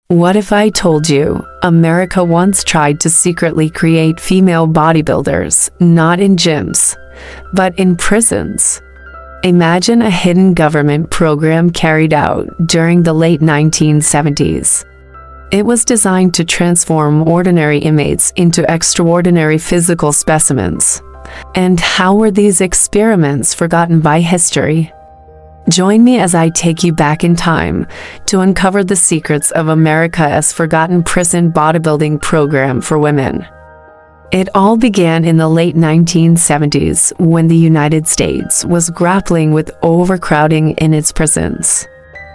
What if I told you America once tried to secretly create female bodybuilders, not in gyms, but in prisons? Imagine a hidden government program carried out during the late 1970s. It was designed to transform ordinary inmates into extraordinary physical specimens. And how were these experiments forgotten by history? Join me as I take you back in time to uncover the secrets of America's forgotten prison bodybuilding program for women. It all began in the late 1970s when the United States was grappling with overcrowding in its prisons.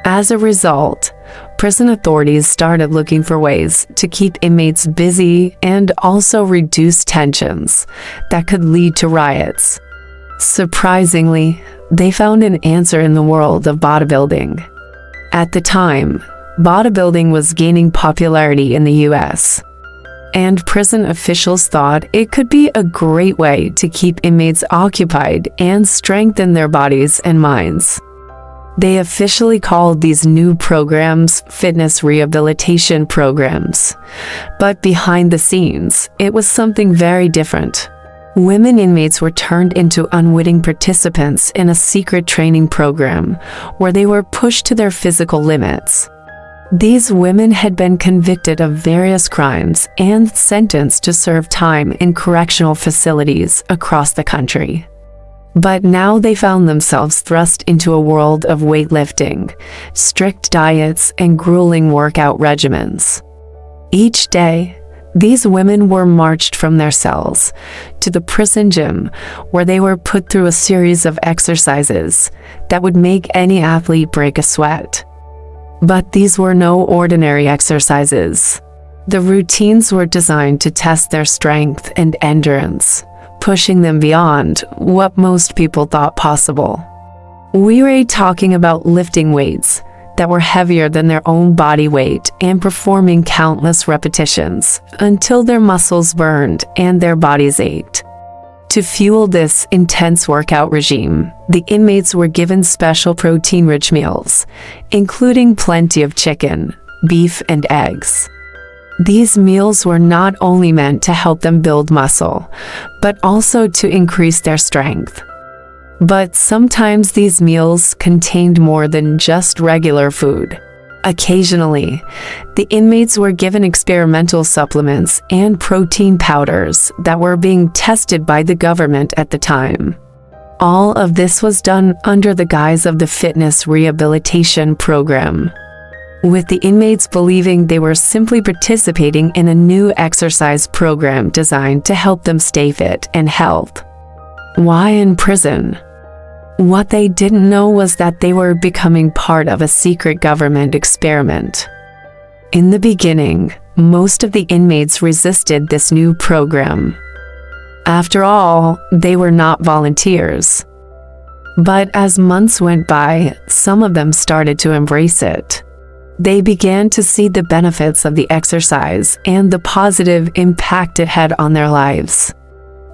As a result, prison authorities started looking for ways to keep inmates busy and also reduce tensions that could lead to riots. Surprisingly, they found an answer in the world of bodybuilding. At the time, bodybuilding was gaining popularity in the US, and prison officials thought it could be a great way to keep inmates occupied and strengthen their bodies and minds. They officially called these new programs fitness rehabilitation programs. But behind the scenes, it was something very different. Women inmates were turned into unwitting participants in a secret training program where they were pushed to their physical limits. These women had been convicted of various crimes and sentenced to serve time in correctional facilities across the country. But now they found themselves thrust into a world of weightlifting, strict diets, and grueling workout regimens. Each day, these women were marched from their cells to the prison gym, where they were put through a series of exercises that would make any athlete break a sweat. But these were no ordinary exercises. The routines were designed to test their strength and endurance, pushing them beyond what most people thought possible. We were talking about lifting weights that were heavier than their own body weight and performing countless repetitions until their muscles burned and their bodies ached. To fuel this intense workout regime, the inmates were given special protein-rich meals, including plenty of chicken, beef, and eggs. These meals were not only meant to help them build muscle, but also to increase their strength. But sometimes these meals contained more than just regular food. Occasionally, the inmates were given experimental supplements and protein powders that were being tested by the government at the time. All of this was done under the guise of the fitness rehabilitation program, with the inmates believing they were simply participating in a new exercise program designed to help them stay fit and healthy. Why in prison? What they didn't know was that they were becoming part of a secret government experiment. In the beginning, most of the inmates resisted this new program. After all, they were not volunteers. But as months went by, some of them started to embrace it. They began to see the benefits of the exercise and the positive impact it had on their lives.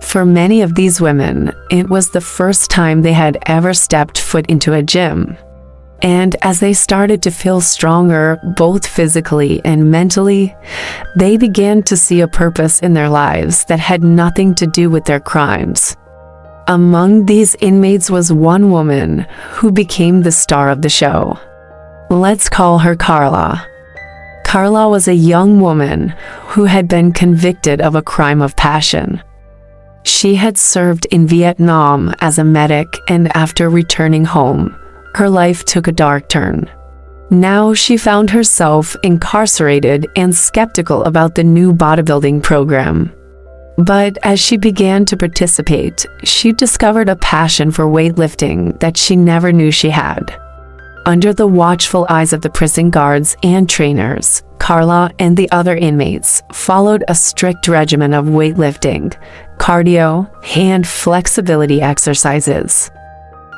For many of these women, it was the first time they had ever stepped foot into a gym. And as they started to feel stronger, both physically and mentally, they began to see a purpose in their lives that had nothing to do with their crimes. Among these inmates was one woman who became the star of the show. Let's call her Carla. Carla was a young woman who had been convicted of a crime of passion. She had served in Vietnam as a medic, and after returning home, her life took a dark turn. Now she found herself incarcerated and skeptical about the new bodybuilding program. But as she began to participate, she discovered a passion for weightlifting that she never knew she had. Under the watchful eyes of the prison guards and trainers, Carla and the other inmates followed a strict regimen of weightlifting, cardio, and flexibility exercises.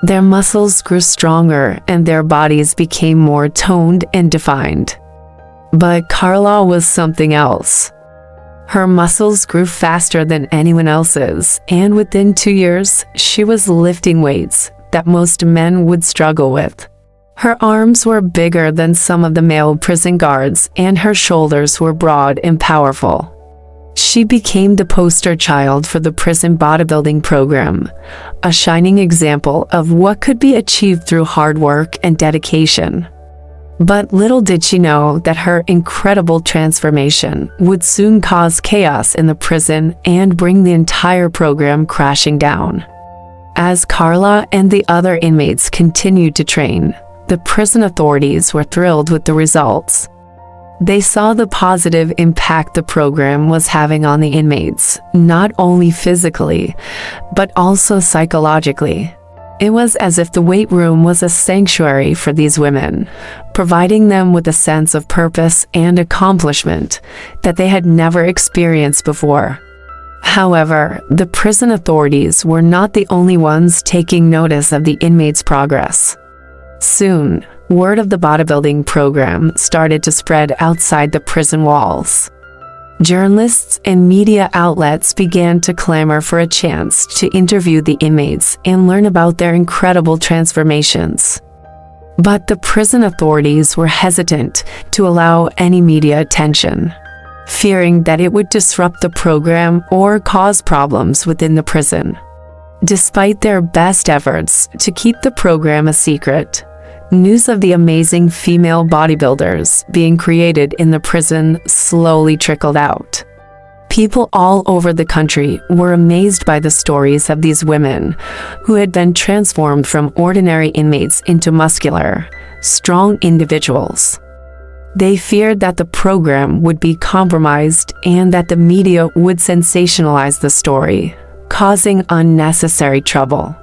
Their muscles grew stronger and their bodies became more toned and defined. But Carla was something else. Her muscles grew faster than anyone else's, and within 2 years, she was lifting weights that most men would struggle with. Her arms were bigger than some of the male prison guards, and her shoulders were broad and powerful. She became the poster child for the prison bodybuilding program, a shining example of what could be achieved through hard work and dedication. But little did she know that her incredible transformation would soon cause chaos in the prison and bring the entire program crashing down. As Carla and the other inmates continued to train, the prison authorities were thrilled with the results. They saw the positive impact the program was having on the inmates, not only physically, but also psychologically. It was as if the weight room was a sanctuary for these women, providing them with a sense of purpose and accomplishment that they had never experienced before. However, the prison authorities were not the only ones taking notice of the inmates' progress. Soon, word of the bodybuilding program started to spread outside the prison walls. Journalists and media outlets began to clamor for a chance to interview the inmates and learn about their incredible transformations. But the prison authorities were hesitant to allow any media attention, fearing that it would disrupt the program or cause problems within the prison. Despite their best efforts to keep the program a secret, news of the amazing female bodybuilders being created in the prison slowly trickled out. People all over the country were amazed by the stories of these women who had been transformed from ordinary inmates into muscular, strong individuals. They feared that the program would be compromised and that the media would sensationalize the story, causing unnecessary trouble.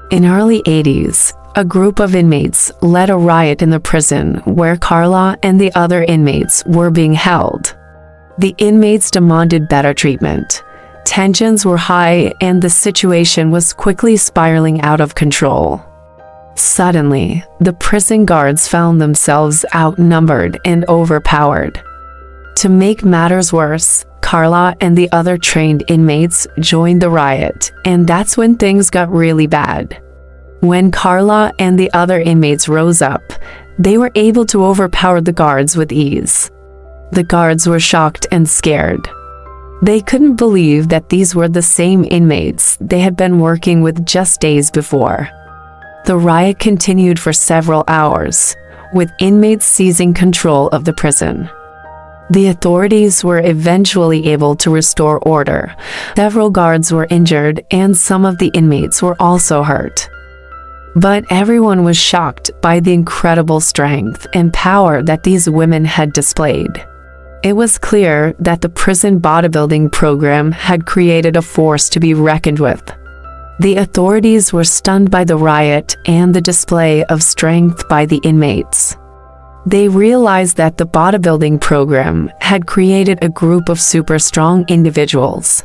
In early 80s, a group of inmates led a riot in the prison where Carla and the other inmates were being held. The inmates demanded better treatment. Tensions were high and the situation was quickly spiraling out of control. Suddenly, the prison guards found themselves outnumbered and overpowered. To make matters worse, Carla and the other trained inmates joined the riot, and that's when things got really bad. When Carla and the other inmates rose up, they were able to overpower the guards with ease. The guards were shocked and scared. They couldn't believe that these were the same inmates they had been working with just days before. The riot continued for several hours, with inmates seizing control of the prison. The authorities were eventually able to restore order. Several guards were injured and some of the inmates were also hurt. But everyone was shocked by the incredible strength and power that these women had displayed. It was clear that the prison bodybuilding program had created a force to be reckoned with. The authorities were stunned by the riot and the display of strength by the inmates. They realized that the bodybuilding program had created a group of super strong individuals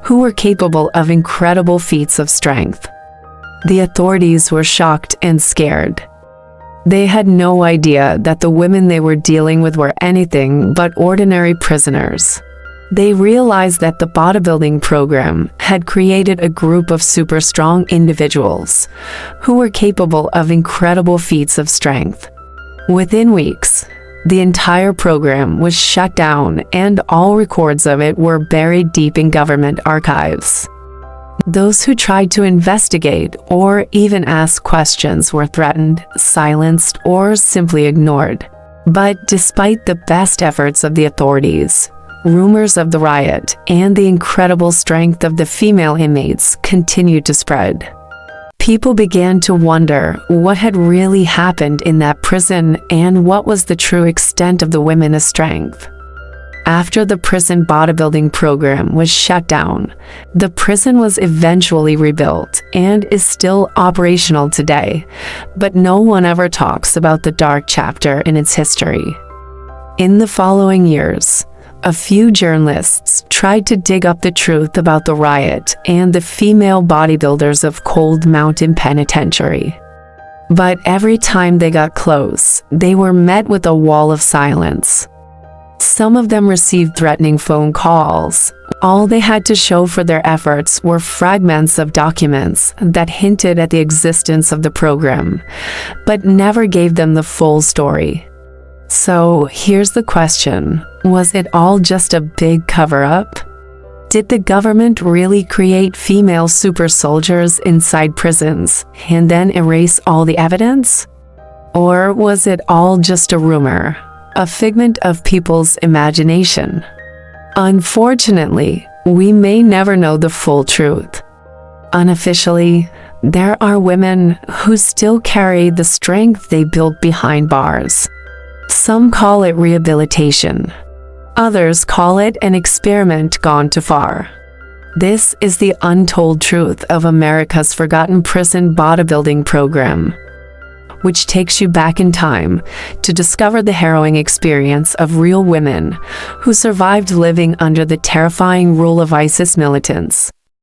who were capable of incredible feats of strength. The authorities were shocked and scared. They had no idea that the women they were dealing with were anything but ordinary prisoners. They realized that the bodybuilding program had created a group of super strong individuals who were capable of incredible feats of strength. Within weeks, the entire program was shut down and all records of it were buried deep in government archives. Those who tried to investigate or even ask questions were threatened, silenced, or simply ignored. But despite the best efforts of the authorities, rumors of the riot and the incredible strength of the female inmates continued to spread. People began to wonder what had really happened in that prison and what was the true extent of the women's strength. After the prison bodybuilding program was shut down, the prison was eventually rebuilt and is still operational today, but no one ever talks about the dark chapter in its history. In the following years, a few journalists tried to dig up the truth about the riot and the female bodybuilders of Cold Mountain Penitentiary. But every time they got close, they were met with a wall of silence. Some of them received threatening phone calls. All they had to show for their efforts were fragments of documents that hinted at the existence of the program, but never gave them the full story. So here's the question: was it all just a big cover-up? Did the government really create female super soldiers inside prisons and then erase all the evidence? Or was it all just a rumor, a figment of people's imagination? Unfortunately, we may never know the full truth. Unofficially, there are women who still carry the strength they built behind bars. Some call it rehabilitation. Others call it an experiment gone too far. This is the untold truth of America's forgotten prison bodybuilding program, which takes you back in time to discover the harrowing experience of real women who survived living under the terrifying rule of ISIS militants.